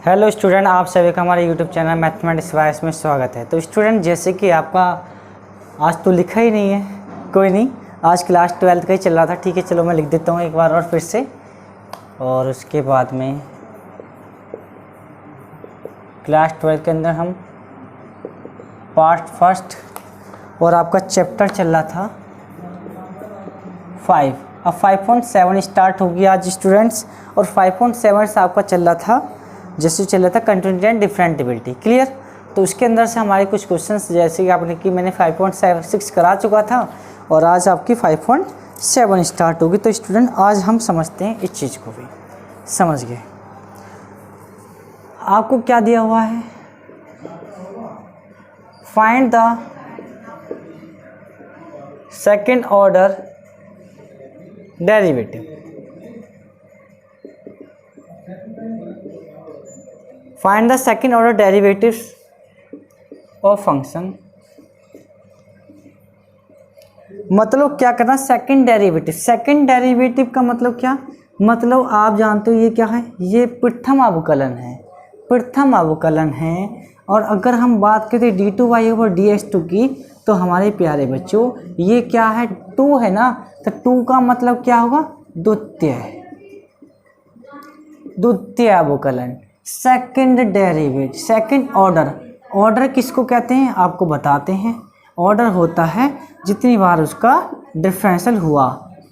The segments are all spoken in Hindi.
हेलो स्टूडेंट, आप सभी का हमारे यूट्यूब चैनल मैथमेटिक्स वाइस में स्वागत है। तो स्टूडेंट, जैसे कि आपका आज तो लिखा ही नहीं है, कोई नहीं, आज क्लास 12 का ही चल रहा था। ठीक है, चलो मैं लिख देता हूँ एक बार और फिर से, और उसके बाद में क्लास 12 के अंदर हम पार्ट फर्स्ट और आपका चैप्टर चल रहा था 5। अब 5.7 स्टार्ट हो गया आज स्टूडेंट्स, और 5.7 से आपका चल रहा था, जैसे चल रहा था कंटिन्यूटी एंड डिफरेंटिबिलिटी। क्लियर? तो उसके अंदर से हमारे कुछ क्वेश्चंस, जैसे कि आपने कि मैंने 5.6 करा चुका था और आज आपकी 5.7 स्टार्ट होगी। तो स्टूडेंट आज हम समझते हैं इस चीज़ को भी। समझ गए? आपको क्या दिया हुआ है? Find the second order derivative. Find the second order derivatives of function. मतलब क्या करना? Second derivative. सेकेंड डेरिवेटिव का मतलब क्या? मतलब आप जानते हो ये क्या है? ये प्रथम अवकलन है। प्रथम अवकलन है। और अगर हम बात करें d2y/dx2 की, तो हमारे प्यारे बच्चों ये क्या है? 2 है ना, तो 2 का मतलब क्या होगा? द्वितीय अवकलन, second derivative, second order. Order किसको कहते हैं आपको बताते हैं। ऑर्डर होता है जितनी बार उसका डिफरेंशियल हुआ।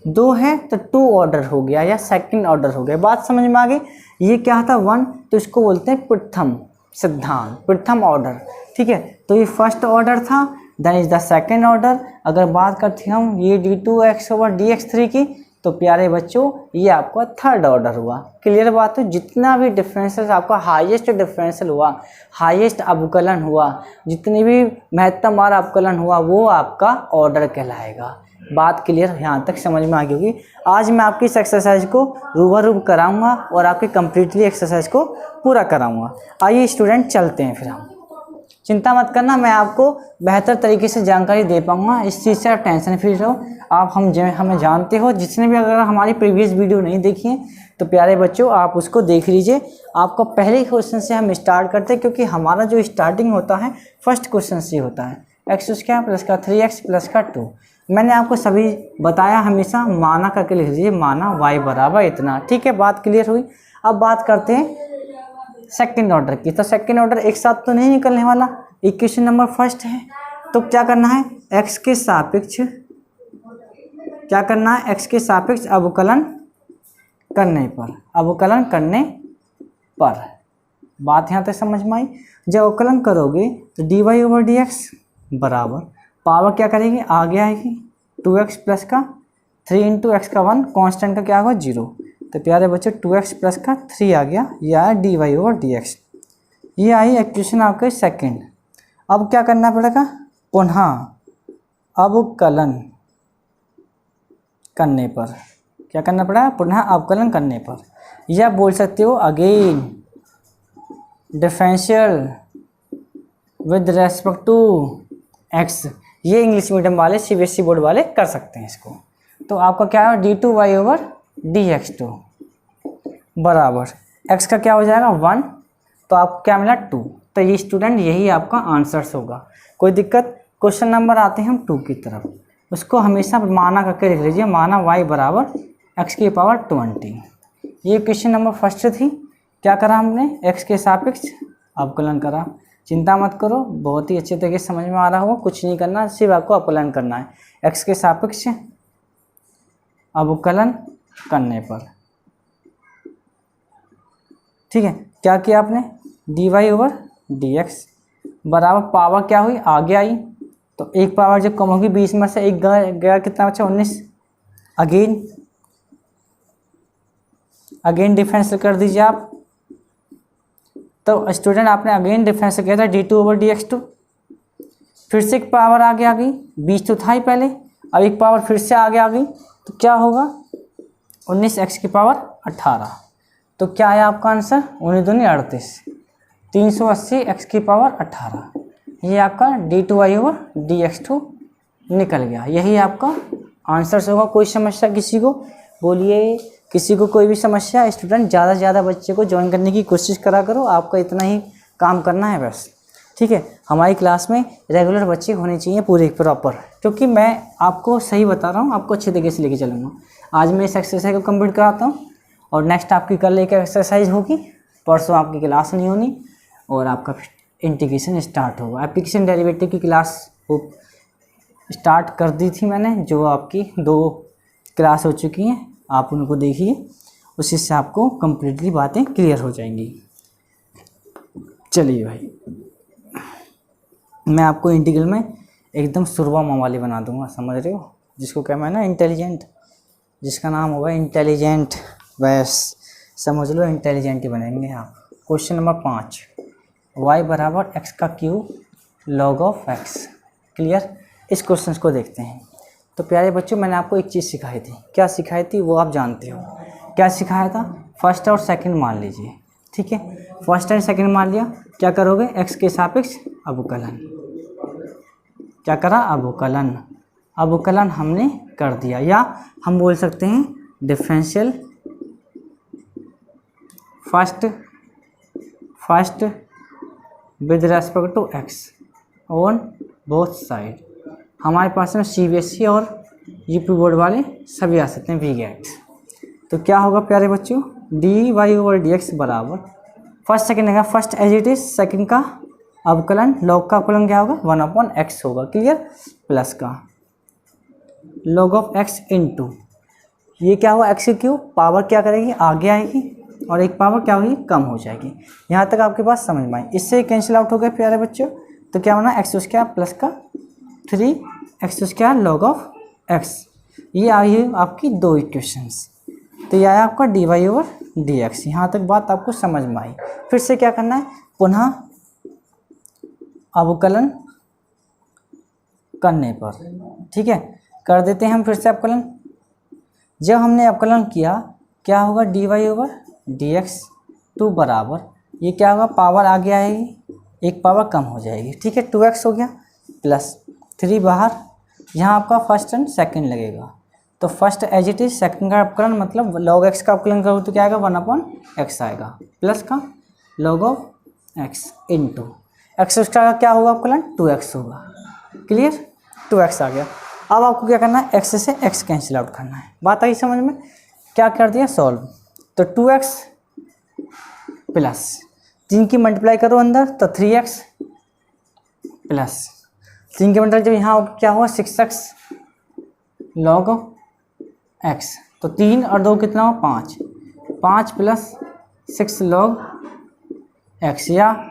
2 है तो 2 ऑर्डर हो गया या सेकंड ऑर्डर हो गया। बात समझ में आ गई? ये क्या था? 1, तो इसको बोलते हैं प्रथम सिद्धांत, प्रथम ऑर्डर। ठीक है, तो ये फर्स्ट ऑर्डर था, then is the second order. अगर बात करते हैं हम ये d2x/dx3 की, तो प्यारे बच्चों ये आपका थर्ड ऑर्डर हुआ। क्लियर बात है? जितना भी डिफरेंशियल आपका हाईएस्ट डिफरेंशियल हुआ, हाईएस्ट अवकलन हुआ, जितनी भी महत्तम बार अवकलन हुआ, वो आपका ऑर्डर कहलाएगा। बात क्लियर यहाँ तक समझ में आ गई होगी। आज मैं आपकी इस एक्सरसाइज को रूबरू कराऊंगा और आपके कंप्लीटली एक्सरसाइज को पूरा कराऊंगा। आइए स्टूडेंट चलते हैं फिर हम। चिंता मत करना, मैं आपको बेहतर तरीके से जानकारी दे पाऊंगा, इस चीज़ से आप टेंशन फ्री रहो। आप हमें जानते हो, जिसने भी अगर हमारी प्रीवियस वीडियो नहीं देखी है तो प्यारे बच्चों आप उसको देख लीजिए। आपको पहले क्वेश्चन से हम स्टार्ट करते हैं, क्योंकि हमारा जो स्टार्टिंग होता है फर्स्ट क्वेश्चन से होता है। x² + 3x + 2। मैंने आपको सभी बताया, हमेशा माना करके लिख लीजिए, माना y बराबर इतना। ठीक है, बात क्लियर हुई। अब बात करते हैं सेकंड ऑर्डर की। तो सेकंड ऑर्डर एक साथ तो नहीं निकलने वाला, इक्वेशन नंबर फर्स्ट है। तो क्या करना है? x के सापेक्ष क्या करना है? x के सापेक्ष अवकलन करने पर, अवकलन करने पर। बात यहाँ तक समझ में आई? जब अवकलन करोगे तो dy/dx बराबर पावर क्या करेगी? आगे आएगी 2x प्लस का 3 × x का 1, कांस्टेंट का क्या होगा? 0। तो प्यारे बच्चों 2x प्लस का 3 आ गया, यह है dy/dx। ये आई इक्वेशन आपके सेकंड। अब क्या करना पड़ेगा? पुनः अवकलन करने पर। क्या करना पड़ेगा? पुनः अवकलन करने पर, या बोल सकते हो again differential with respect to x। ये इंग्लिश मीडियम वाले CBSE बोर्ड वाले कर सकते हैं इसको। तो आपका क्या है? d2y/dx2 बराबर x का क्या हो जाएगा? 1। तो आपको क्या मिला? 2। तो ये स्टूडेंट यही आपका आंसर्स होगा। कोई दिक्कत? क्वेश्चन नंबर आते हैं हम 2 की तरफ। उसको हमेशा माना करके लिख लीजिए, माना y बराबर x⁻20। ये क्वेश्चन नंबर फर्स्ट थी। क्या करा हमने? x के सापेक्ष अवकलन करा। चिंता मत करो, बहुत ही अच्छे तरीके से समझ में आ रहा होगा। कुछ नहीं करना, सिर्फ आपको अवकलन करना है x के सापेक्ष अवकलन करने पर। ठीक है, क्या किया आपने? dy/dx बराबर पावर क्या हुई? आगे आई, तो एक पावर जब कम होगी 20 में से एक गया, कितना बचा? 19। अगेन डिफरेंशियल कर दीजिए आप। तो स्टूडेंट आपने अगेन डिफरेंशियल किया था d2/dx2, फिर से एक पावर आगे आ गई, 20 तो था ही पहले, अब एक पावर फिर से आगे आ गई, तो क्या होगा? 19x⁻18। तो क्या है आपका आंसर? 19×2 = 38, 380 x⁻18। ये आपका d2y/dx2 निकल गया। यही आपका आंसर होगा। कोई समस्या किसी को? बोलिए किसी को कोई भी समस्या, स्टूडेंट ज़्यादा से ज़्यादा बच्चे को ज्वाइन करने की कोशिश करा करो, आपका इतना ही काम करना है बस, ठीक है। हमारी क्लास में रेगुलर बच्चे होने चाहिए पूरे प्रॉपर, क्योंकि मैं आपको सही बता रहा हूँ, आपको अच्छे तरीके से लेके चलूँगा। आज मैं इस एक्सरसाइज को कंप्लीट कराता हूँ और नेक्स्ट आपकी कल एक एक्सरसाइज होगी, परसों आपकी क्लास नहीं होनी और आपका इंटीग्रेशन स्टार्ट होगा। एप्लीकेशन डेरिवेटिव की क्लास हो स्टार्ट कर दी थी मैंने, जो आपकी 2 क्लास हो चुकी हैं, आप उनको देखिए, उसी से आपको कम्प्लीटली बातें क्लियर हो जाएंगी। चलिए भाई, मैं आपको इंटीग्रल में एकदम सुरवा वाली बना दूंगा, समझ रहे हो, जिसको क्या मैं ना इंटेलिजेंट, जिसका नाम होगा इंटेलिजेंट, बस समझ लो इंटेलिजेंट ही बनेंगे आप। क्वेश्चन नंबर 5, y बराबर x का cube log of x। Clear, इस क्वेश्चन को देखते हैं। तो प्यारे बच्चों, मैंने आपको एक चीज़ सिखाई थी, क्या सिखाई थी वो आप जानते हो। क्या सिखाया था, फर्स्ट और सेकंड मान लीजिए, ठीक है। फर्स्ट एंड सेकंड मान लिया, क्या करोगे, x के सापेक्ष अवकलन, क्या करा, अवकलन। अवकलन हमने कर दिया, या हम बोल सकते हैं differential first with respect to x on both side. हमारे पास में CBSE और यूपी बोर्ड वाले सभी आ सकते हैं VGAT। तो क्या होगा प्यारे बच्चों, dy/dx बराबर फर्स्ट सेकंड का first as it is, second का अवकलन, लॉग का अवकलन क्या होगा 1/x होगा, क्लियर, प्लस का log ऑफ x इंटू ये क्या हुआ, x क्यूब, पावर क्या करेगी आगे आएगी और एक पावर क्या होगी कम हो जाएगी। यहाँ तक आपके पास समझ में आई। इससे कैंसिल आउट हो गए प्यारे बच्चों, तो क्या होना, x² प्लस का 3x² log ऑफ x। ये आई है आपकी 2 इक्वेशंस। तो ये आया आपका dy/dx। यहाँ तक बात आपको समझ में आई। फिर से क्या करना है, पुनः अवकलन करने पर, ठीक है, कर देते हैं हम फिर से अवकलन। जब हमने अवकलन किया, क्या होगा, dy/dx टू बराबर, ये क्या होगा, पावर आगे आएगी, एक पावर कम हो जाएगी, ठीक है, 2x हो गया, प्लस 3 बाहर, यहाँ आपका फर्स्ट एंड सेकंड लगेगा। तो first as it is, second का अवकलन मतलब log x का अवकलन करो तो क्या आएगा, 1/x आएगा, प्लस का log of x into x का क्या होगा अवकलन, 2x होगा, क्लियर, 2x आ गया। अब आपको क्या करना है, x से x कैंसिल आउट करना है। बात आई समझ में, क्या कर दिया, सॉल्व। तो 2x प्लस 3 की मल्टीप्लाई करो अंदर, तो 3x प्लस 3 के मल्टीप्लाई, जब यहाँ क्या हुआ 6x log ऑफ x, तो 3 और 2 कितना हो, 5 प्लस 6 log x, या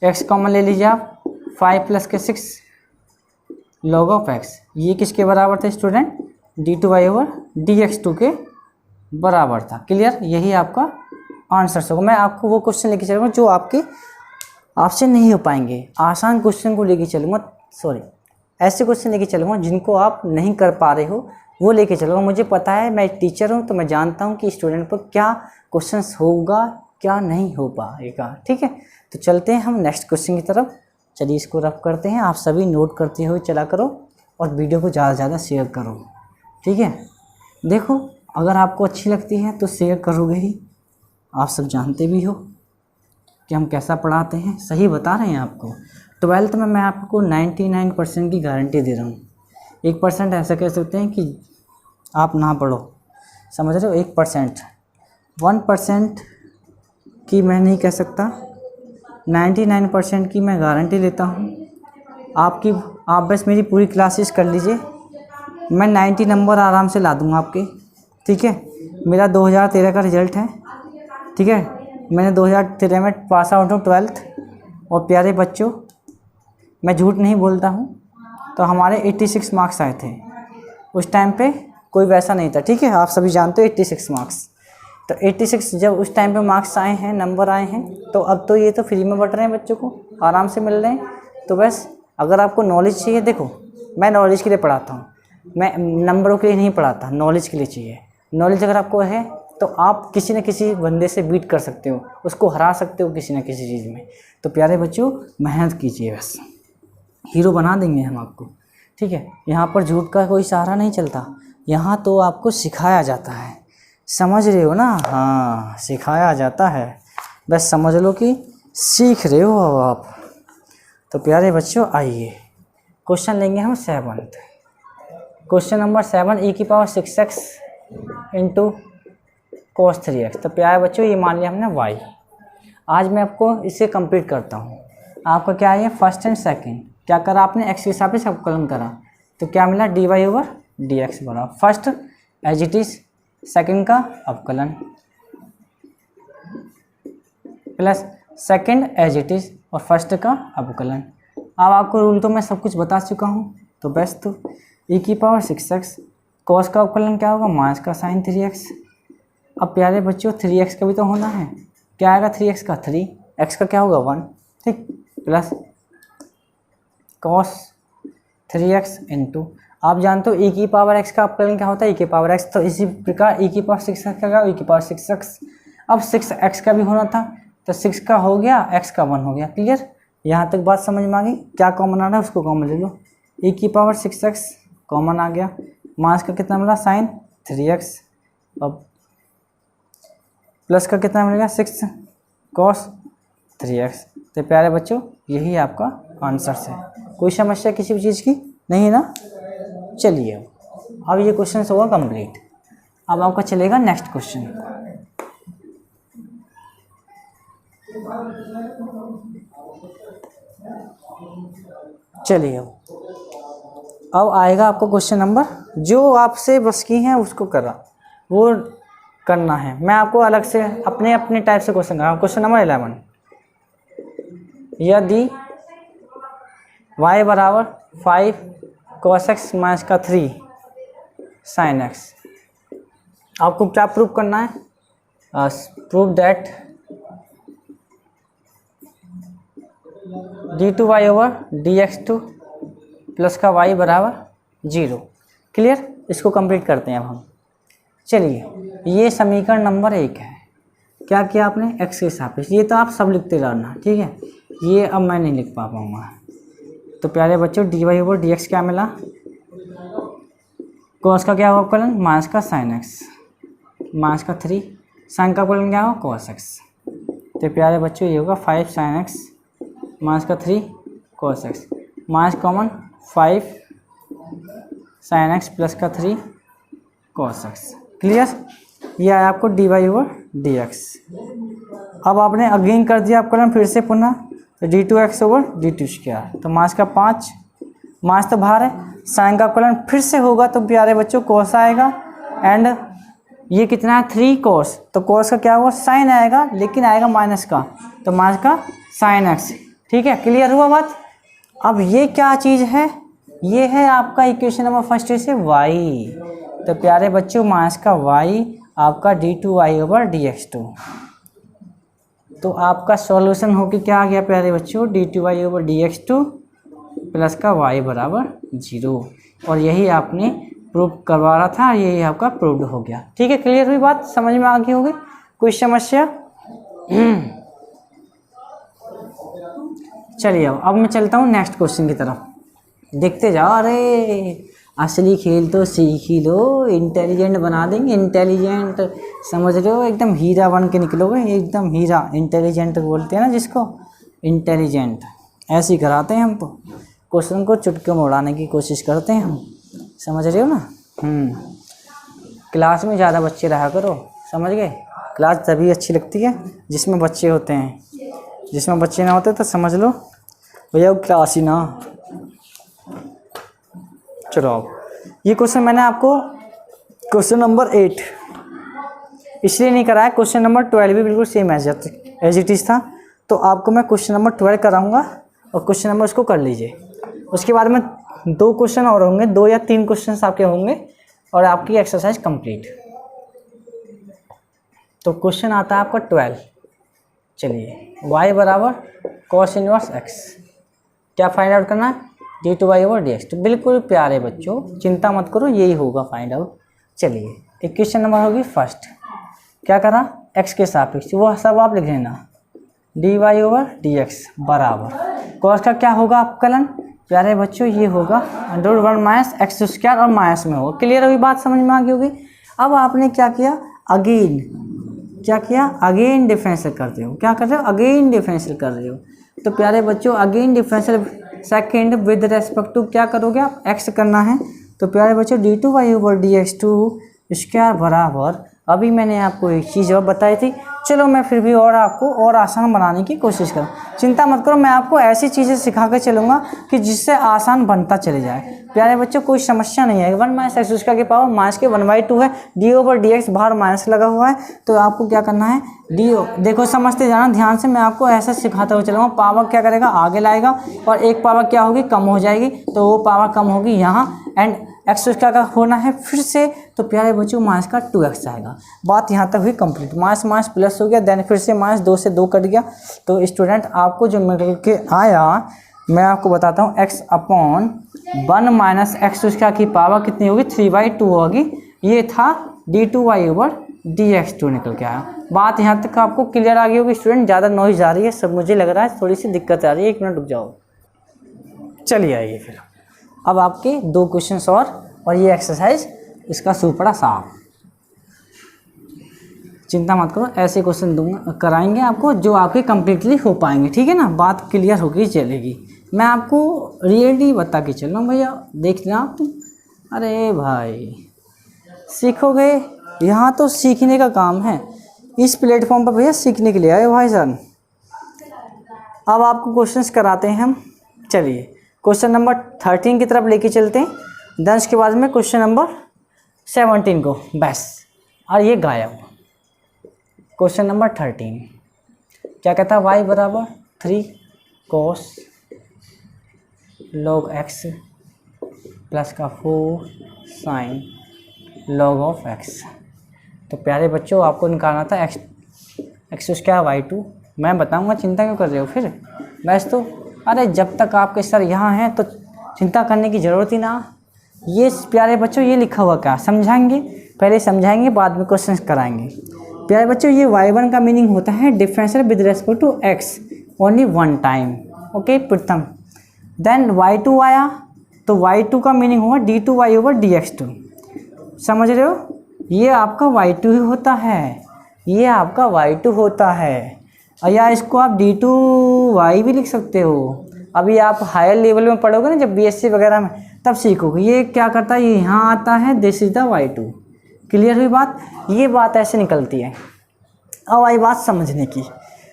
x कॉमन ले लीजिए आप, 5 प्लस के 6 log ऑफ x। ये किसके बराबर थे स्टूडेंट, d2y/dx2 के बराबर था, क्लियर। यही आपका आंसर होगा। मैं आपको वो क्वेश्चन लेके चलूँगा जो आपसे नहीं हो पाएंगे, आसान क्वेश्चन को लेके चलूँगा, ऐसे क्वेश्चन लेके चलूँगा जिनको आप नहीं कर पा रहे हो, वो लेके चलूँगा। मुझे पता है, मैं टीचर हूँ, तो मैं जानता हूँ कि स्टूडेंट पर क्या क्वेश्चंस होगा, क्या नहीं हो पाएगा, ठीक है। तो चलते हैं हम नेक्स्ट क्वेश्चन की तरफ। चलिए इसको रफ करते हैं, आप सभी नोट करते हुए चला करो और वीडियो को ज़्यादा से ज़्यादा शेयर करो, ठीक है। देखो, अगर आपको अच्छी लगती है तो शेयर करोगे ही, आप सब जानते भी हो कि हम कैसा पढ़ाते हैं, सही बता रहे हैं आपको। 12th में मैं आपको 99% की गारंटी दे रहा हूँ। 1% ऐसा कह सकते हैं कि आप ना पढ़ो, समझ रहे हो, 1%, 1% की मैं नहीं कह सकता, 99% की मैं गारंटी लेता हूँ। आप बस मेरी पूरी क्लासेस कर लीजिए, मैं 90 नंबर आराम से ला दूँगा आपके, ठीक है। मेरा 2013 का रिज़ल्ट है, ठीक है, मैंने 2013 में पास आउट हूँ 12th। और प्यारे बच्चों, मैं झूठ नहीं बोलता हूँ, तो हमारे 86 मार्क्स आए थे उस टाइम पे, कोई वैसा नहीं था, ठीक है, आप सभी जानते हो 86 मार्क्स। तो 86 जब उस टाइम पे मार्क्स आए हैं, नंबर आए हैं, तो अब तो ये तो फ्री में बट रहे हैं, बच्चों को आराम से मिल रहे हैं। तो बस अगर आपको नॉलेज चाहिए, देखो मैं नॉलेज के लिए पढ़ाता हूँ, मैं नंबरों के लिए नहीं पढ़ाता, नॉलेज के लिए चाहिए। नॉलेज अगर आपको है तो आप किसी न किसी बंदे से बीट कर सकते हो, उसको हरा सकते हो किसी न किसी चीज़ में। तो प्यारे बच्चों, मेहनत कीजिए, बस हीरो बना देंगे हम आपको, ठीक है। यहाँ पर झूठ का कोई सहारा नहीं चलता, यहाँ तो आपको सिखाया जाता है, समझ रहे हो ना? हाँ, सिखाया जाता है, बस समझ लो कि सीख रहे हो अब आप। तो प्यारे बच्चों आइए क्वेश्चन लेंगे हम 7th। Question number 7, e⁻6x into cos 3x। तो प्यारे बच्चों ये मान लिया हमने y। आज मैं आपको इसे कंप्लीट करता हूँ। आपका क्या है, फर्स्ट एंड सेकंड क्या करा आपने, x के हिसाब से अवकलन करा, तो क्या मिला dy/dx बना first as it is, second का अवकलन plus second as it is और फर्स्ट का अवकलन। अब आपको रूल तो मैं सब कुछ बता चुका हूँ, तो बस तो e⁻6x cos का अवकलन क्या होगा, माइनस का sin 3x। अब प्यारे बच्चों 3x का भी तो होना है, क्या आएगा 3x का 3, x का क्या होगा 1, ठीक, प्लस cos 3x इंटू, आप जानते हो e⁻x का अवकलन क्या होता है, e⁻x। तो इसी प्रकार e⁻6x का क्या, e⁻6x। अब 6x का भी होना था, तो 6 का हो गया, x का 1 हो गया। क्लियर, यहाँ तक बात समझ में आ गई? क्या कॉमन आ रहा है उसको कॉमन ले लो, e⁻6x कॉमन आ गया, माइनस का कितना मिला sin 3x, अब प्लस का कितना मिलेगा 6 cos 3x। तो प्यारे बच्चों यही आपका आंसर है। कोई समस्या किसी भी चीज़ की नहीं है ना? चलिए अब ये क्वेश्चन होगा कंप्लीट। अब आपका चलेगा नेक्स्ट क्वेश्चन। चलिए अब आएगा आपको क्वेश्चन नंबर, जो आपसे बस की है उसको करा वो करना है। मैं आपको अलग से अपने अपने टाइप से क्वेश्चन कर रहा हूँ। क्वेश्चन नंबर 11, यदि y बराबर 5 cos x माइनस का 3 sin x, आपको क्या प्रूव करना है, प्रूव दैट d2y/dx2 प्लस का y बराबर 0। क्लियर, इसको कंप्लीट करते हैं अब हम। चलिए ये समीकरण नंबर 1 है। क्या किया आपने, x के सापेक्ष, ये तो आप सब लिखते रहना, ठीक है, ये अब मैं नहीं लिख पाऊँगा। तो प्यारे बच्चों dy/dx क्या मिला, cos का क्या होगा अवकलन, माइनस का sin x, माइनस का 3, sin का अवकलन क्या होगा cos x। तो प्यारे बच्चों ये होगा 5 sin x माइनस का 3 cos x, minus common 5 sin x plus का 3 cos x। क्लियर, ये आया आपको dy/dx। अब आपने अगेन कर दिया अवकलन फिर से पुनः, तो d2x/d2², तो माइनस का 5, माइनस तो बाहर है, साइन का अवकलन फिर से होगा तो प्यारे बच्चों cos आएगा, एंड ये कितना है 3 cos, तो cos का क्या होगा साइन आएगा, लेकिन आएगा माइनस का, तो माइनस का sin x। ठीक है, क्लियर हुआ बात। अब ये क्या चीज़ है, ये है आपका इक्वेशन नंबर फर्स्ट से y। तो प्यारे बच्चों माइनस का y आपका d2y/dx2। तो आपका सॉल्यूशन होके क्या आ गया प्यारे बच्चों, d2y/dx2 प्लस का y बराबर 0। और यही आपने प्रूव करवा रहा था, यही आपका प्रूव्ड हो गया। ठीक है, क्लियर हुई बात, समझ में आ गई होगी, कोई समस्या? चलिए अब मैं चलता हूँ नेक्स्ट क्वेश्चन की तरफ, देखते जाओ। अरे असली खेल तो सीख ही लो, इंटेलिजेंट बना देंगे, इंटेलिजेंट समझ रहे हो, एकदम हीरा बन के निकलोगे, एकदम हीरा। इंटेलिजेंट बोलते हैं ना जिसको, इंटेलिजेंट ऐसे ही कराते हैं हम तो, क्वेश्चन को चुटकियों में उड़ाने की कोशिश करते हैं हम, समझ रहे हो ना। क्लास में ज़्यादा बच्चे रहा करो, समझ गए। क्लास तभी अच्छी लगती है जिसमें बच्चे होते हैं, जिसमें बच्चे ना होते तो समझ लो भैया वो क्लास ही ना। चलो ये क्वेश्चन मैंने आपको क्वेश्चन नंबर 8 इसलिए नहीं कराया, क्वेश्चन नंबर 12 भी बिल्कुल सेम एज इट इज़ था, तो आपको मैं क्वेश्चन नंबर 12 कराऊंगा और क्वेश्चन नंबर उसको कर लीजिए। उसके बाद में 2 क्वेश्चन और होंगे, 2 या 3 क्वेश्चन आपके होंगे और आपकी एक्सरसाइज कंप्लीट। तो क्वेश्चन आता है आपका 12। चलिए y बराबर cos इनवर्स x, क्या फाइंड आउट करना है, d2y/dx। तो बिल्कुल प्यारे बच्चों चिंता मत करो, यही होगा फाइंड आउट। चलिए इक्वेशन नंबर होगी फर्स्ट, क्या करा x के सापेक्ष, वो सब आप लिख लेना, dy/dx बराबर cos का क्या होगा अवकलन, प्यारे बच्चों ये होगा √1 - x² और माइनस में होगा। क्लियर हुई बात, समझ में आ गई होगी। अब आपने क्या किया, अगेन क्या किया, अगेन डिफरेंशियल कर रहे हो, क्या कर रहे हो, अगेन डिफरेंशियल कर रहे हो। तो प्यारे बच्चों again differential second with respect to क्या करोगे आप, एक्स करना है। तो प्यारे बच्चों d2y ओवर dx2 स्क्वायर बराबर, अभी मैंने आपको एक चीज़ और बताई थी, चलो मैं फिर भी और आपको और आसान बनाने की कोशिश करूँ। चिंता मत करो, मैं आपको ऐसी चीज़ें सिखा कर चलूँगा कि जिससे आसान बनता चले जाए। प्यारे बच्चों कोई समस्या नहीं है। 1 माइनस एक्स स्क्वायर की पावर माइनस के 1/2 है, डी ओवर डी एक्स बाहर माइनस लगा हुआ है, तो आपको क्या करना है देखो समझते जाना ध्यान से, मैं आपको ऐसा सिखाता हुआ चलूँगा। पावर क्या करेगा, आगे लाएगा और एक पावर क्या होगी, कम हो जाएगी, तो वो पावर कम होगी यहाँ, एंड एक्स स्क्वायर का होना है फिर से, तो प्यारे बच्चों माइनस का 2x आएगा। बात यहाँ तक हुई कंप्लीट। माइनस माइनस प्लस हो गया, देन फिर से माइनस 2 से 2 कट गया। तो स्टूडेंट आपको जो मिल के आया मैं आपको बताता हूँ, x upon 1 minus x square की पावर कितनी होगी, 3/2 होगी। ये था d2y ओवर dx2 निकल के आया। बात यहाँ तक आपको क्लियर आ गई होगी स्टूडेंट। ज़्यादा नॉइज आ रही है सब, मुझे लग रहा है थोड़ी सी दिक्कत आ रही है, 1 मिनट रुक जाओ। चलिए आइए फिर, अब आपके 2 क्वेश्चंस और ये एक्सरसाइज इसका सूपड़ा साफ। चिंता मत करो, ऐसे क्वेश्चन दूंगा कराएंगे आपको जो आपके कम्प्लीटली हो पाएंगे, ठीक है ना, बात क्लियर होगी चलेगी। मैं आपको रियलिटी बता के चल रहा हूँ भैया, देख लेना आप तुम। अरे भाई सीखोगे, यहाँ तो सीखने का काम है, इस प्लेटफॉर्म पर भैया सीखने के लिए आए भाई साहब। अब आपको क्वेश्चंस कराते हैं हम। चलिए क्वेश्चन नंबर 13 की तरफ लेके चलते हैं, देन उसके बाद में क्वेश्चन नंबर 17 को बस, और ये गायब। क्वेश्चन नंबर 13 क्या कहता है, y बराबर 3 cos log x प्लस का 4 sin log ऑफ x। तो प्यारे बच्चों आपको निकालना था एक्स स्क्वायर y2। मैं बताऊंगा, चिंता क्यों कर रहे हो फिर, बस तो अरे जब तक आपके सर यहाँ हैं तो चिंता करने की ज़रूरत ही ना। ये प्यारे बच्चों ये लिखा हुआ क्या समझाएंगे, पहले समझाएंगे बाद में क्वेश्चन कराएंगे। प्यारे बच्चों ये y1 का मीनिंग होता है differential with respect to x only 1 time, okay प्रथम। देन y2 आया, तो y2 का मीनिंग होगा d2y ओवर dx2। समझ रहे हो, ये आपका y2 ही होता है, ये आपका y2 होता है। और या इसको आप d2y भी लिख सकते हो। अभी आप हायर लेवल में पढ़ोगे ना जब बीएससी वगैरह में, तब सीखोगे ये क्या करता है, ये यहाँ आता है, this is the y2। Clear हुई बात, ये बात ऐसे निकलती है। अब आई बात समझने की,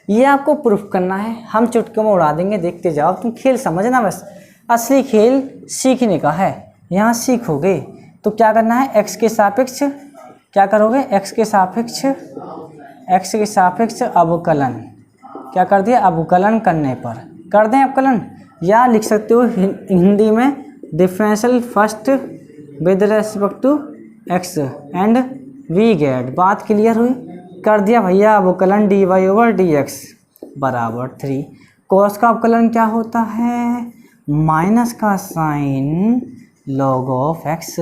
ये आपको प्रूफ करना है, हम चुटकियों में उड़ा देंगे, देखते जाओ, तुम खेल समझना बस। असली खेल सीखने का है, यहाँ सीखोगे तो क्या करना है, x के सापेक्ष क्या करोगे, x के सापेक्ष अवकलन। क्या कर दिया, अवकलन करने पर कर दें अवकलन, या लिख सकते हो हिंदी में differential first with respect to x and we get. बात क्लियर हुई, कर दिया भैया अवकलन dy ओवर dx बराबर 3। कोस का अवकलन क्या होता है, माइनस का साइन log ऑफ x,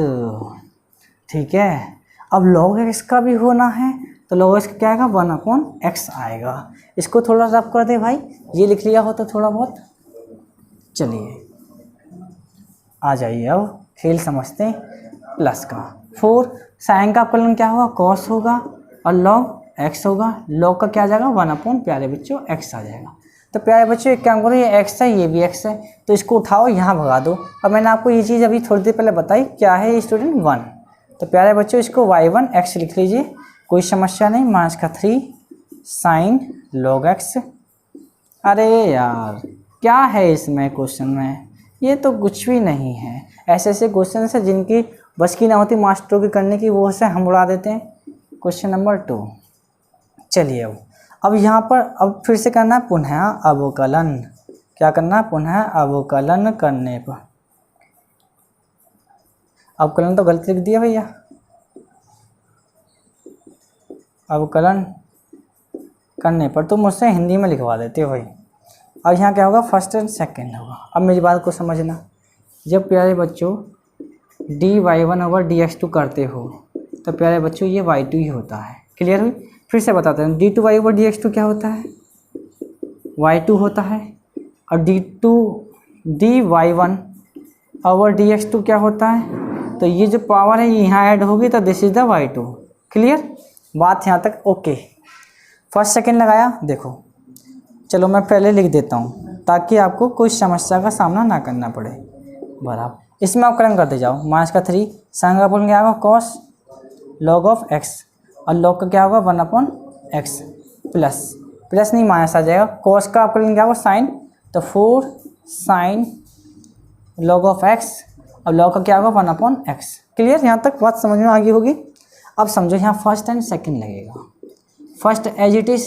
ठीक है। अब log x का भी होना है, तो log x क्या आएगा, 1/x आएगा। इसको थोड़ा रफ कर दे भाई, ये लिख लिया हो तो थोड़ा बहुत। चलिए आ जाइए, अब खेल समझते हैं। प्लस का 4 साइन का अवकलन क्या होगा, cos होगा, और log x होगा, log का क्या आ जाएगा 1/, प्यारे बच्चों x आ जाएगा। तो प्यारे बच्चों एक काम करो, ये x है ये भी x है, तो इसको उठाओ यहाँ भगा दो। अब मैंने आपको ये चीज़ अभी थोड़ी देर पहले बताई, क्या है ये स्टूडेंट 1। तो प्यारे बच्चों इसको y1 x लिख लीजिए, कोई समस्या नहीं। माइनस का 3 साइन log x। अरे यार क्या है इसमें क्वेश्चन में, ये तो कुछ भी नहीं है। ऐसे ऐसे क्वेश्चन है जिनकी बस की ना होती मास्टरों की करने की, वो से हम उड़ा देते हैं। क्वेश्चन नंबर 2, चलिए अब यहाँ पर अब फिर से करना है पुनः अवकलन। क्या करना है, पुनः अवकलन करने पर। अवकलन तो गलत लिख दिया भैया, अवकलन करने पर तो मुझसे हिंदी में लिखवा देते हो भाई। अब यहाँ क्या होगा, फर्स्ट एंड सेकंड होगा। अब मेरी बात को समझना, जब प्यारे बच्चों dy1 ओवर dx2 करते हो तो प्यारे बच्चों ये y2 ही होता है। क्लियर हुई, फिर से बताते हैं, d2y ओवर dx2 क्या होता है, y2 होता है, और dy1 ओवर dx2 क्या होता है, तो ये जो पावर है ये यहाँ ऐड होगी तो this is the y2। Clear, बात यहाँ तक ओके। फर्स्ट सेकंड लगाया, देखो चलो मैं पहले लिख देता हूँ ताकि आपको कोई समस्या का सामना ना करना पड़े। बराबर इसमें आप कलन करते जाओ, माइनस का 3 साइन का अपोन क्या होगा कॉस लॉग ऑफ x, और लॉग का क्या होगा 1/x प्लस नहीं माइनस आ जाएगा, कॉस का आपका क्या होगा साइन, तो 4 साइन लॉग ऑफ x, और लॉग का क्या होगा 1/x। क्लियर, यहाँ तक बात समझ में आ गई होगी। अब समझो यहाँ फर्स्ट एंड सेकंड लगेगा। First as it is,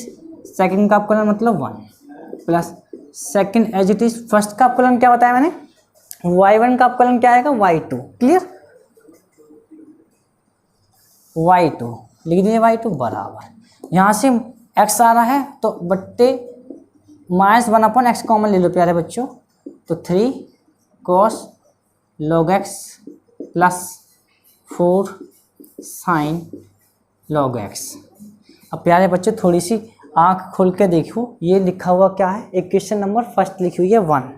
second का अपकलन मतलब 1 plus second as it is, first का अपकलन क्या बताया मैंने, y1 का अपकलन क्या आएगा y2। क्लियर, y2 लिख दीजिए, y2 बराबर, यहाँ से x आ रहा है तो बट्टे -1/x कॉमन ले लो प्यारे बच्चों, तो 3 cos log x plus 4 sine log x। अब प्यारे बच्चों थोड़ी सी आंख खोल के देखो, ये लिखा हुआ क्या है, इक्वेशन नंबर फर्स्ट लिखी हुई है 1,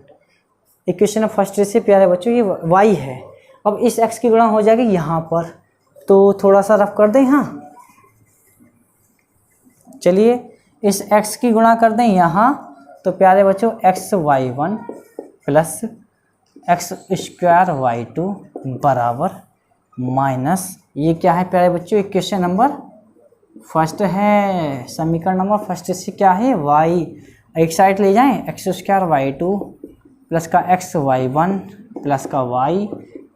इक्वेशन नंबर फर्स्ट से प्यारे बच्चों ये y है। अब इस x की गुणा हो जाएगी यहाँ पर, तो थोड़ा सा रफ कर दें, हाँ चलिए इस x की गुणा कर दें यहाँ, तो प्यारे बच्चों xy1 प्लस x² y2 बराबर माइनस, ये क्या है प्यारे बच्चों, इक्वेशन नंबर फर्स्ट है, समीकरण नंबर फर्स्ट से क्या है y, एक साइड ले जाएं x² y2 प्लस का xy1 प्लस का y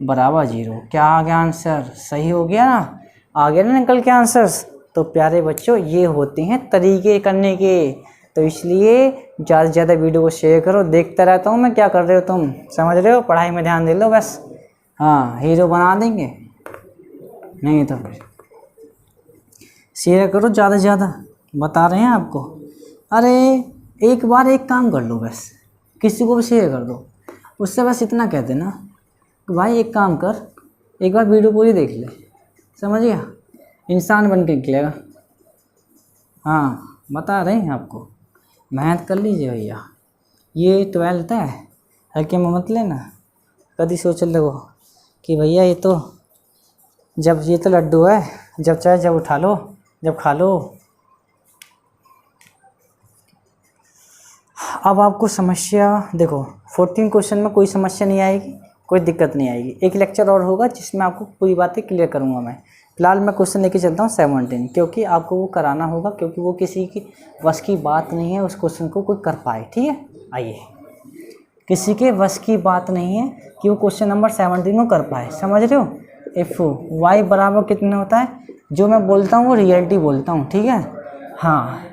बराबर 0। क्या आ गया आंसर, सही हो गया ना, आ गया ना निकल के आंसर्स। तो प्यारे बच्चों ये होते हैं तरीके करने के, तो इसलिए ज़्यादा से ज़्यादा वीडियो को शेयर करो, देखता रहता हूँ मैं क्या कर रहे हो तुम, समझ रहे हो, पढ़ाई में ध्यान दे लो बस। हाँ हीरो बना देंगे, नहीं तो फिर शेयर करो ज़्यादा से ज़्यादा, बता रहे हैं आपको। अरे एक बार एक काम कर लो बस, किसी को भी शेयर कर दो, उससे बस इतना कह देना भाई एक काम कर, एक बार वीडियो पूरी देख ले, समझ गया, इंसान बन के निकलेगा। हाँ बता रहे हैं आपको, मेहनत कर लीजिए भैया, ये 12th है, हल्के में मत लेना, कभी सोच लो कि भैया ये तो जब ये तो लड्डू है, जब चाहे जब उठा लो, जब खा लो। अब आपको समस्या देखो, 14 क्वेश्चन में कोई समस्या नहीं आएगी, कोई दिक्कत नहीं आएगी। एक लेक्चर और होगा जिसमें आपको पूरी बातें क्लियर करूँगा मैं। फिलहाल मैं क्वेश्चन लेके चलता हूँ 17, क्योंकि आपको वो कराना होगा, क्योंकि वो किसी की बस की बात नहीं है उस क्वेश्चन को कोई कर पाए। ठीक है, आइए, किसी के बस की बात नहीं है कि वो क्वेश्चन नंबर 17 को कर पाए, समझ रहे हो। इफ़ y बराबर कितना होता है, जो मैं बोलता हूँ वो रियलिटी बोलता हूँ, ठीक है, हाँ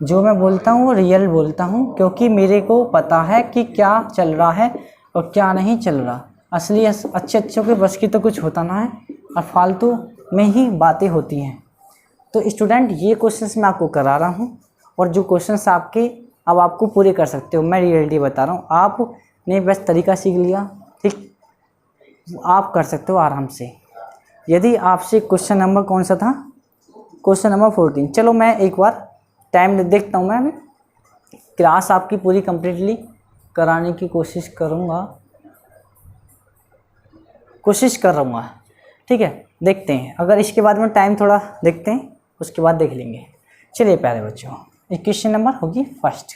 जो मैं बोलता हूँ वो रियल बोलता हूँ, क्योंकि मेरे को पता है कि क्या चल रहा है और क्या नहीं चल रहा। असली अच्छों के बस की तो कुछ होता ना है, और फालतू में ही बातें होती हैं। तो स्टूडेंट ये क्वेश्चंस मैं आपको करा रहा हूँ, और जो क्वेश्चंस आपके अब आपको पूरे कर सकते हो, मैं रियलिटी बता रहा हूँ। आपने बस तरीका सीख लिया, ठीक, आप कर सकते हो आराम से। यदि आपसे क्वेश्चन नंबर कौन सा था, क्वेश्चन नंबर 14, चलो मैं एक बार टाइम देखता हूँ, मैं अभी क्लास आपकी पूरी कंप्लीटली कराने की कोशिश करूँगा, कोशिश कर रहा हूँ, ठीक है। देखते हैं, अगर इसके बाद में टाइम थोड़ा देखते हैं, उसके बाद देख लेंगे। चलिए प्यारे बच्चों, क्वेश्चन नंबर होगी फर्स्ट,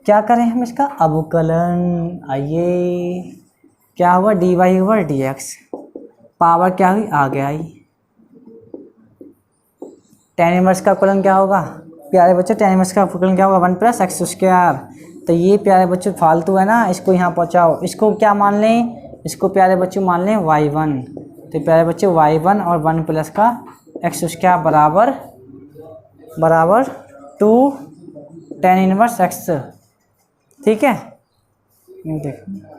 क्या करें हम इसका अवकलन। आइए, क्या हुआ, dy ओवर dx, पावर क्या हुई, आगे आई। tan इनवर्स का अवकलन क्या होगा प्यारे बच्चों, tan इनवर्स का अवकलन क्या होगा 1 + x²। तो ये प्यारे बच्चों फालतू है ना, इसको यहाँ पहुँचाओ, इसको क्या मान लें, इसको प्यारे बच्चों मान लें y1। तो प्यारे बच्चों y1 और 1 + का x² बराबर 2 tan इनवर्स x, ठीक है। देखो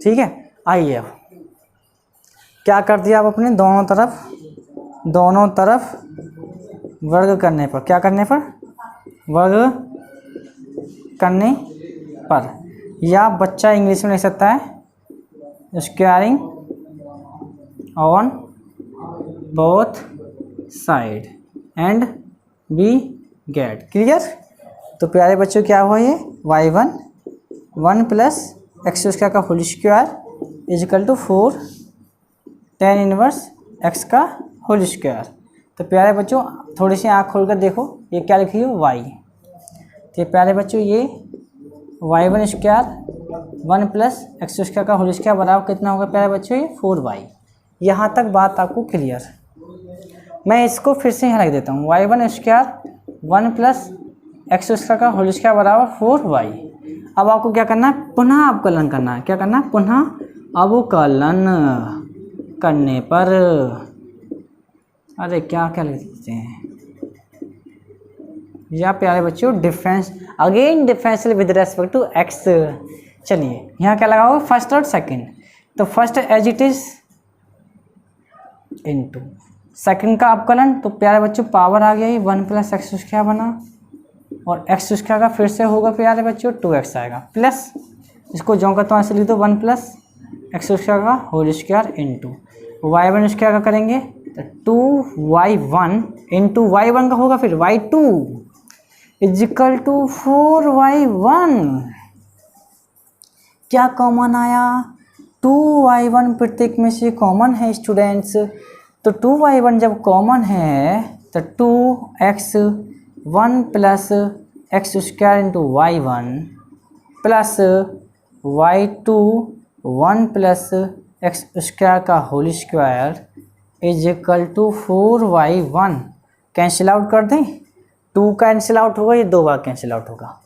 ठीक है, आइए अब क्या कर दिया, आप अपने दोनों तरफ वर्ग करने पर, क्या करने पर, वर्ग करने पर, या बच्चा इंग्लिश में लिख सकता है squaring on both side and we get. Clear. तो प्यारे बच्चों क्या हुआ, ये y1 1 + x² का whole square is equal to 4 tan inverse x का होल स्क्वायर। तो प्यारे बच्चों थोड़ी सी आँख खोल कर देखो, ये क्या लिखी हो y। तो प्यारे बच्चों ये y1 square 1 plus x square का होल स्क्वायर बराबर कितना होगा प्यारे बच्चों, ये 4y। यहाँ तक बात आपको क्लियर। मैं इसको फिर से यहाँ रख देता हूँ, y1 square 1 plus x square का होल स्क्वायर बराबर 4y। अब आपको क्या करना है, पुनः अवकलन करना है। क्या करना है, पुनः अवकलन करने पर, अरे क्या क्या लिखते हैं या प्यारे बच्चों, difference again differential with respect to x. चलिए यहाँ क्या लगाओगे, फर्स्ट और सेकंड। तो first as it is into second का अवकलन। तो प्यारे बच्चों पावर आ गया, ये 1 प्लस एक्स स्क्वायर बना, और एक्स स्क्वायर का फिर से होगा प्यारे बच्चों 2x आएगा, प्लस इसको जो का तो ऐसे लिख दो 1 प्लस एक्स स्क्वायर का whole square into y1 square का करेंगे तो 2y1 इंटू y1 का होगा फिर y2 is equal to 4y1। क्या कॉमन आया, 2y1 प्रत्येक में से कॉमन है स्टूडेंट्स। तो 2y1 जब कॉमन है तो 2x 1 plus x square into y1 plus y2 1 plus x square का whole square is equal to 4y1। Cancel out कर दें, 2 कैंसिल आउट होगा, ये 2 बार कैंसिल आउट होगा।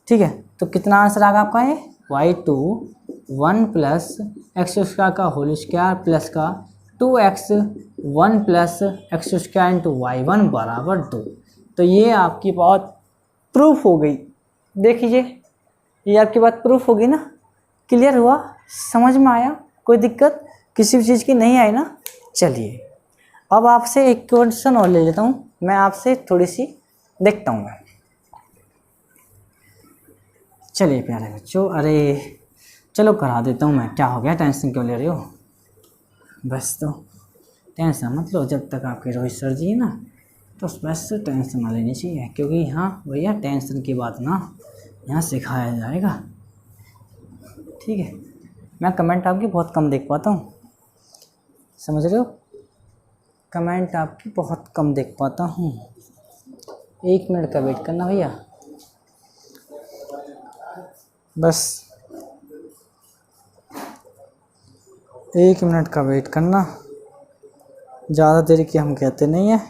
ठीक है, तो कितना आंसर आएगा आपका, ये y2 1 प्लस एक्स स्क्वायर का होल स्क्वायर प्लस का 2x 1 plus x square into y1 बराबर 2। तो ये आपकी बात प्रूफ हो गई। देख लीजिए, ये आपकी बात प्रूफ होगी ना, क्लियर हुआ, समझ में आया, कोई दिक्कत किसी भी चीज़ की नहीं आई ना। चलिए अब आपसे एक क्वेश्चन और ले लेता हूँ, मैं आपसे थोड़ी सी देखता हूँ मैं। चलिए प्यारे बच्चों, अरे चलो करा देता हूँ मैं, क्या हो गया, टेंशन क्यों ले रहे हो, बस तो टेंशन मत लो। जब तक आपके रोहित सर जी है ना, तो बस टेंशन ना लेनी चाहिए, क्योंकि यहाँ भैया टेंशन की बात ना यहाँ सिखाया जाएगा। ठीक है, मैं कमेंट आपकी बहुत कम देख पाता हूँ, समझ रहे हो, कमेंट आपकी बहुत कम देख पाता हूँ। 1 मिनट का वेट करना भैया, बस 1 मिनट का वेट करना, ज़्यादा देर की हम कहते नहीं हैं,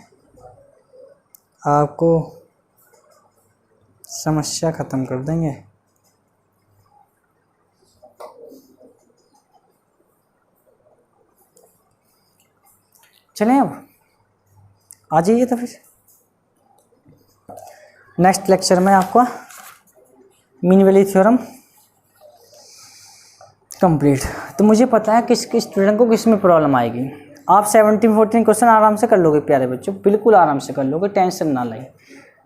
आपको समस्या ख़त्म कर देंगे। चलें अब आ जाइए, तो फिर नेक्स्ट लेक्चर में आपका मीन वैल्यू थ्योरम कंप्लीट। तो मुझे पता है किस स्टूडेंट को किस में प्रॉब्लम आएगी। आप 17-14 क्वेश्चन आराम से कर लोगे प्यारे बच्चों, बिल्कुल आराम से कर लोगे, टेंशन ना लें।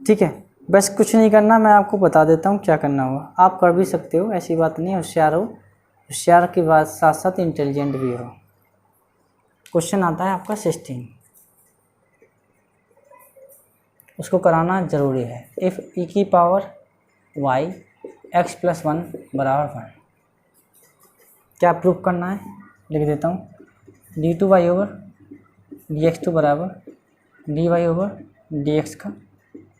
ठीक है, बस कुछ नहीं करना, मैं आपको बता देता हूँ क्या करना होगा, आप कर भी सकते हो, ऐसी बात नहीं है। होशियार हो, होशियार की बात साथ साथ इंटेलिजेंट भी हो। क्वेश्चन आता है आपका 16, उसको कराना ज़रूरी है। इफ़ e की पावर y x + 1 बराबर 1, क्या प्रूफ करना है, लिख देता हूँ, d2y/dx2 बराबर dy/dx का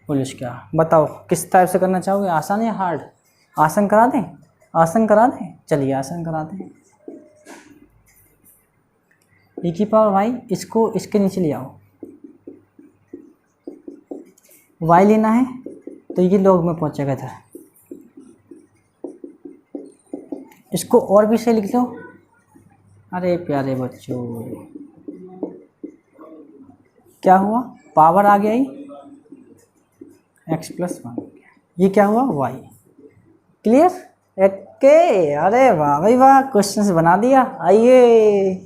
होल स्क्वायर। बताओ किस टाइप से करना चाहोगे, आसान या हार्ड, आसान करा दें, आसान करा दें, चलिए आसान करा दें। e की पावर y, इसको इसके नीचे ले आओ, y लेना है तो ये log में पहुंचेगा था, इसको और भी सही लिख लो। अरे प्यारे बच्चों, क्या हुआ, पावर आ गया ही x + 1, ये क्या हुआ y, क्लियर, ओके। अरे वाह भाई वाह, क्वेश्चन बना दिया। आइए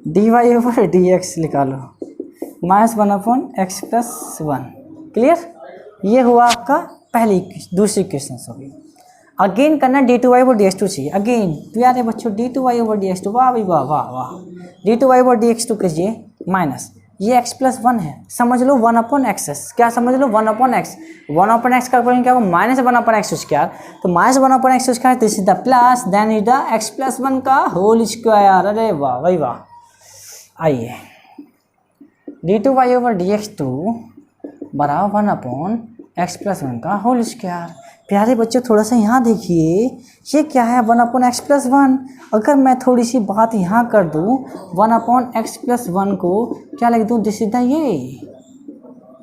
dy/dx निकालो, -1/x + 1, क्लियर। ये हुआ आपका पहली दूसरी क्वेश्चन होगी। अगेन करना d2y/dx2 चाहिए, अगेन प्यारे बच्चों d2y/dx2, वाह भाई वाह वाह वाह, d2y/dx2 कीजिए माइनस, ये x+1 है, समझ लो 1/x। क्या समझ लो 1/x। 1/x का इक्वल क्या होगा -1/x²। तो -1/x², this is the plus, then is the x+1 का होल स्क्वायर। अरे वाह भाई वाह। आइए d2y/dx2 बराबर 1/x+1 का होल स्क्वायर। प्यारे बच्चों थोड़ा सा यहाँ देखिए, ये क्या है 1/x+1। अगर मैं थोड़ी सी बात यहाँ कर दूँ, 1/x+1 को क्या लिख दूँ, दिस इज द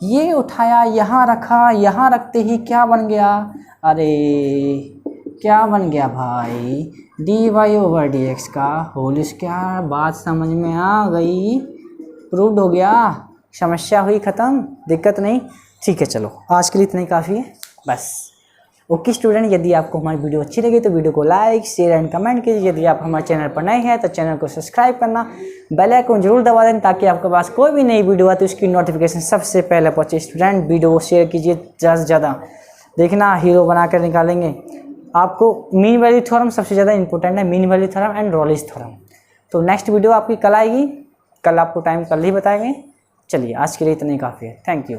ये उठाया यहाँ रखा, यहाँ रखते ही क्या बन गया, अरे क्या बन गया भाई, dy/dx का होल स्क्वायर। बात समझ में आ गई, प्रूव्ड हो गया, समस्या हुई ख़त्म, दिक्कत नहीं। ठीक है चलो आज के लिए इतना ही काफ़ी है बस। ओके स्टूडेंट, यदि आपको हमारी वीडियो अच्छी लगी तो वीडियो को लाइक शेयर एंड कमेंट कीजिए। यदि आप हमारे चैनल पर नए हैं तो चैनल को सब्सक्राइब करना, बेल आइकन जरूर दबा दें ताकि आपके पास कोई भी नई वीडियो आती है उसकी नोटिफिकेशन सबसे पहले पहुंचे। स्टूडेंट वीडियो को शेयर कीजिए ज़्यादा से ज़्यादा, देखना हीरो बना कर निकालेंगे। आपको मीन वैल्यू थ्योरम सबसे ज़्यादा इंपॉर्टेंट है, mean value theorem and रॉलिस theorem. तो नेक्स्ट वीडियो आपकी कल आएगी, कल आपको टाइम कल ही बताएंगे। चलिए आज के लिए इतना ही काफ़ी है, थैंक यू।